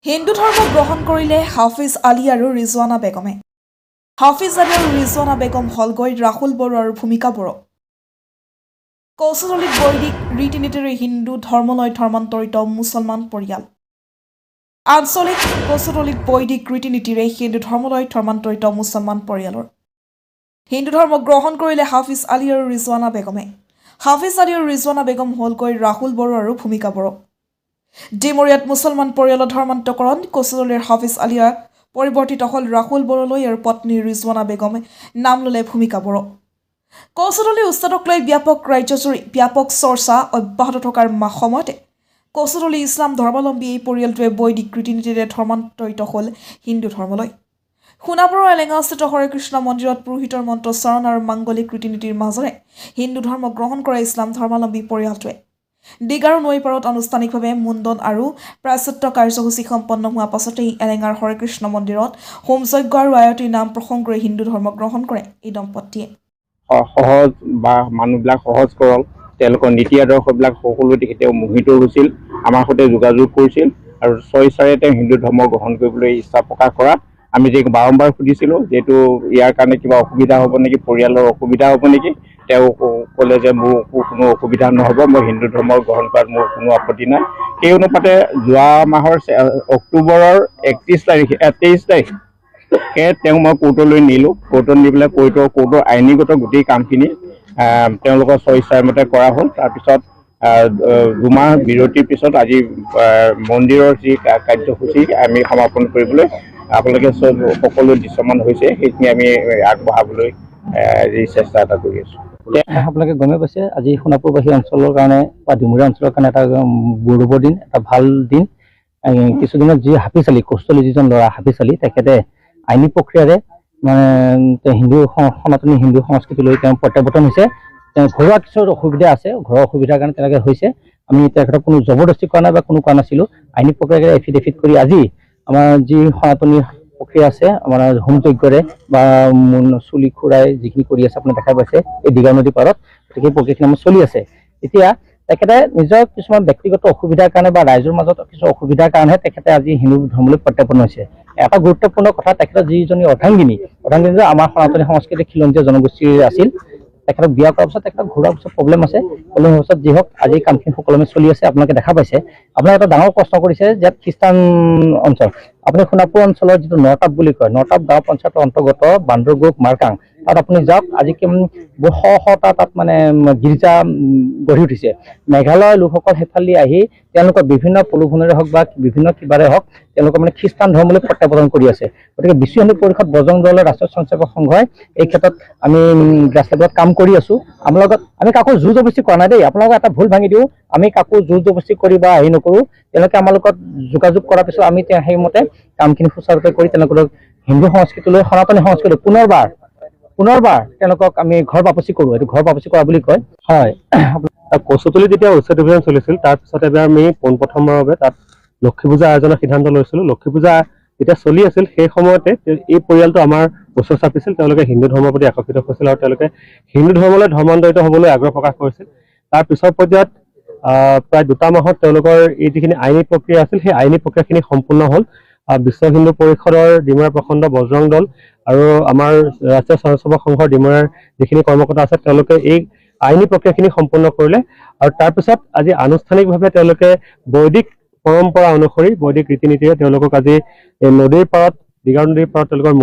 হিন্দু ধৰ্ম গ্ৰহণ কৰিলে হাফিজ আলী আৰু ৰিজৱানা বেগমে। হাফিজ আলী আৰু ৰিজৱানা বেগম হলগৈ ৰাহুল বড়ো আৰু ভূমিকা বড়ো। কৌচতলীত বৈদিক ৰীতি নীতিৰে হিন্দু ধৰ্মলৈ ধৰ্মান্তৰিত মুছলমান পৰিয়াল। আঞ্চলিক কৌচতলীত বৈদিক ৰীতি নীতিৰে হিন্দু ধৰ্মলৈ ধৰ্মান্তৰিত মুছলমান পৰিয়ালৰ হিন্দু ধৰ্ম গ্ৰহণ কৰিলে হাফিজ আলী আৰু ৰিজৱানা বেগমে। হাফিজ আলী আৰু ৰিজৱানা বেগম হলগৈ ৰাহুল বড়ো আৰু ভূমিকা বড়ো। ডিমৰীয়াত মুছলমান পৰিয়ালৰ ধৰ্মান্তকৰণ। কৌচতলীৰ হাফিজ আলিয়া পৰিৱৰ্তিত হ'ল ৰাহুল বড়োলৈ আৰু পত্নী ৰিজৱানা বেগমে নাম ল'লে ভূমিকা বড়ো। কৌচতলী উচ্ছেদক লৈ ব্যাপক ৰাজ্যজুৰি ব্যাপক চৰ্চা অব্যাহত থকাৰ সময়তে কৌচতলী ইছলাম ধৰ্মাৱলম্বী এই পৰিয়ালটোৱে বৈদিক ৰীতি নীতিৰে ধৰ্মান্তৰিত হ'ল হিন্দু ধৰ্মলৈ। সোণাপুৰৰ এলেঙাস্থিত হৰে কৃষ্ণ মন্দিৰত পুৰোহিতৰ মন্ত্ৰোচ্চাৰণ আৰু মাংগলিক ৰীতি নীতিৰ মাজেৰে হিন্দু ধৰ্ম গ্ৰহণ কৰা ইছলাম ধৰ্মাৱলম্বী পৰিয়ালটোৱে দিগাৰু নৈ পাৰত আনুষ্ঠানিকভাৱে মুণ্ডন আৰু প্ৰায়শ্চিত্ত কাৰ্যসূচী সম্পন্ন হোৱা পাছতেই এলেঙাৰ হৰে কৃষ্ণ মন্দিৰত হোমযজ্ঞ আৰু আয়তীৰ নাম প্ৰসংগৰে হিন্দু ধৰ্ম গ্ৰহণ কৰে এই দম্পতীয়ে। সহজ বা মানুহবিলাক সহজ সৰল, তেওঁলোকৰ নীতি আদৰ্শবিলাক সকলো তেখেতে মোহিত হৈছিল, আমাৰ সৈতে যোগাযোগ কৰিছিল আৰু স্বেচ্ছাৰে তেওঁ হিন্দু ধৰ্ম গ্ৰহণ কৰিবলৈ ইচ্ছা প্ৰকাশ কৰাত আমি যে বাৰম্বাৰ সুধিছিলোঁ যিহেতু ইয়াৰ কাৰণে কিবা অসুবিধা হ'ব নেকি, পৰিয়ালৰ অসুবিধা হ'ব নেকি। তেওঁ ক'লে যে মোৰ কোনো অসুবিধা নহ'ব, মই হিন্দু ধৰ্ম গ্ৰহণ কৰাত মোৰ কোনো আপত্তি নাই। সেই অনুপাতে যোৱা মাহৰ অক্টোবৰৰ 23 তাৰিখে তেওঁক মই কোৰ্টলৈ নিলোঁ। কোৰ্টত নি পেলাই কোৰ্টৰ আইনীগত গোটেই কামখিনি তেওঁলোকৰ স্বেচ্ছাৰ মতে কৰা হ'ল। তাৰপিছত দুমাহ বিৰতিৰ পিছত আজি মন্দিৰৰ যি কাৰ্যসূচী আমি সমাপন কৰিবলৈ আপোনালোকে সকলো দৃশ্যমান হৈছে, সেইখিনি আমি আগবঢ়াবলৈ যি চেষ্টা এটা কৰি আছোঁ। আপোনালোকে গমে পাইছে আজি সোণাপুৰবাসী অঞ্চলৰ কাৰণে বা ডিমৰীয়া অঞ্চলৰ কাৰণে এটা গৌৰৱৰ দিন, এটা ভাল দিন। কিছুদিনত যি হাফিজ আলী, কৌচতলী যিজন ল'ৰা হাফিজ আলী, তেখেতে আইনী প্ৰক্ৰিয়াৰে সনাতনী হিন্দু সংস্কৃতিলৈ তেওঁ প্ৰত্যাৱৰ্তন হৈছে। তেওঁ ঘৰুৱা কিছু অসুবিধা আছে, ঘৰৰ অসুবিধাৰ কাৰণে তেনেকৈ হৈছে। আমি তেখেতক কোনো জবৰদস্তি কৰা নাই বা কোনো কৰা নাছিলোঁ। আইনী প্ৰক্ৰিয়াৰে এফিডেভিট কৰি আজি আমাৰ যি সনাতনী প্ৰক্ৰিয়া আছে, আমাৰ হোমযজ্ঞৰে বা চুলি খুৰাই যিখিনি কৰি আছে আপুনি দেখা পাইছে এই দিগাৰু নদী পাৰত, সেই প্ৰক্ৰিয়াখিনি আমাৰ চলি আছে। এতিয়া তেখেতে নিজৰ কিছুমান ব্যক্তিগত অসুবিধাৰ কাৰণে বা ৰাইজৰ মাজত কিছু অসুবিধাৰ কাৰণেহে তেখেতে আজি হিন্দু ধৰ্মলৈ প্ৰত্যাৱৰ্তন হৈছে। এটা গুৰুত্বপূৰ্ণ কথা, তেখেতৰ যিজনী অৰ্ধাংগিনী আমাৰ সনাতনী সংস্কৃতিৰ খিলঞ্জীয়া জনগোষ্ঠীৰ আছিল। তেখেতক বিয়া কৰাৰ পিছত তেখেতক ঘৰুৱা পিছত প্ৰব্লেম আছে। প্ৰব্লেম হোৱাৰ পিছত যি হওক আজি কামখিনি সুকলমে চলি আছে। আপোনালোকে দেখা পাইছে। আপোনাক এটা ডাঙৰ প্ৰশ্ন কৰিছে যে খ্ৰীষ্টান অঞ্চল, আপুনি সোণাপুৰ অঞ্চলৰ যিটো নটাপ বুলি কয়, নটাপ গাঁও পঞ্চায়তৰ অন্তৰ্গত বান্দৰগোপ মাৰকাং, তাত আপুনি যাওক। আজি শটা তাত মানে গীৰ্জা গঢ়ি উঠিছে। মেঘালয়ৰ লোকসকল সেইফালে আহি তেওঁলোকৰ বিভিন্ন প্ৰলোভনেৰে হওক বা বিভিন্ন কিবাৰে হওক তেওঁলোকৰ মানে খ্ৰীষ্টান ধৰ্মলৈ প্ৰত্যাৱৰ্তন কৰি আছে। গতিকে বিশ্ব হিন্দু পৰিষদ বজৰং দলৰ ৰাষ্ট্ৰীয় স্বয়ংসেৱক সংঘই এই ক্ষেত্ৰত আমি গ্ৰাছ লেভেলত কাম কৰি আছোঁ। আমাৰ লগত আমি কাকো জোৰ জবৰদস্তি কৰা নাই দেই। আপোনালোকক এটা ভুল ভাঙি দিওঁ, আমি কাকো জোৰ জবৰদস্তি কৰি বা হেৰি নকৰোঁ। তেওঁলোকে আমাৰ লগত যোগাযোগ কৰাৰ পিছত আমি সেইমতে কামখিনি সুচাৰুৰূপে কৰি তেওঁলোকক হিন্দু সংস্কৃতিলৈ, সনাতনী সংস্কৃতি পুনৰবাৰ তেওঁলোকক আমি ঘৰ বাপচি কৰোঁ। এইটো ঘৰ বাপচি কৰা বুলি কয়। হয়, কৌচতলীত যেতিয়া উচ্ছেদ অভিযান চলিছিল তাৰপিছত এবাৰ আমি পোনপ্ৰথমবাৰৰ বাবে তাত লক্ষী পূজা আয়োজনৰ সিদ্ধান্ত লৈছিলোঁ। লক্ষী পূজা যেতিয়া চলি আছিল সেই সময়তে এই পৰিয়ালটো আমাৰ ওচৰ চাপিছিল। তেওঁলোকে হিন্দু ধৰ্মৰ প্ৰতি আকৰ্ষিত হৈছিল আৰু তেওঁলোকে হিন্দু ধৰ্মলৈ ধৰ্মান্তৰিত হ'বলৈ আগ্ৰহ প্ৰকাশ কৰিছিল। তাৰ পিছৰ পৰ্যায়ত প্ৰায় 2 মাহত তেওঁলোকৰ এই যিখিনি আইনী প্ৰক্ৰিয়া আছিল সেই আইনী প্ৰক্ৰিয়াখিনি সম্পূৰ্ণ হ'ল। বিশ্ব হিন্দু পৰিষদৰ ডিমৰীয়া প্ৰখণ্ড বজৰং দল আৰু আমাৰ ৰাষ্ট্ৰীয় স্বয়ংসেৱক সংঘৰ ডিমৰীয়াৰ যিখিনি কৰ্মকৰ্তা আছে তেওঁলোকে এই আইনী প্ৰক্ৰিয়াখিনি সম্পূৰ্ণ কৰিলে আৰু তাৰপিছত আজি আনুষ্ঠানিকভাৱে তেওঁলোকে বৈদিক পৰম্পৰা অনুসৰি বৈদিক ৰীতি নীতিৰে তেওঁলোকক আজি এই নদীৰ পাৰত, দিগাৰু নদীৰ পাৰত তেওঁলোকৰ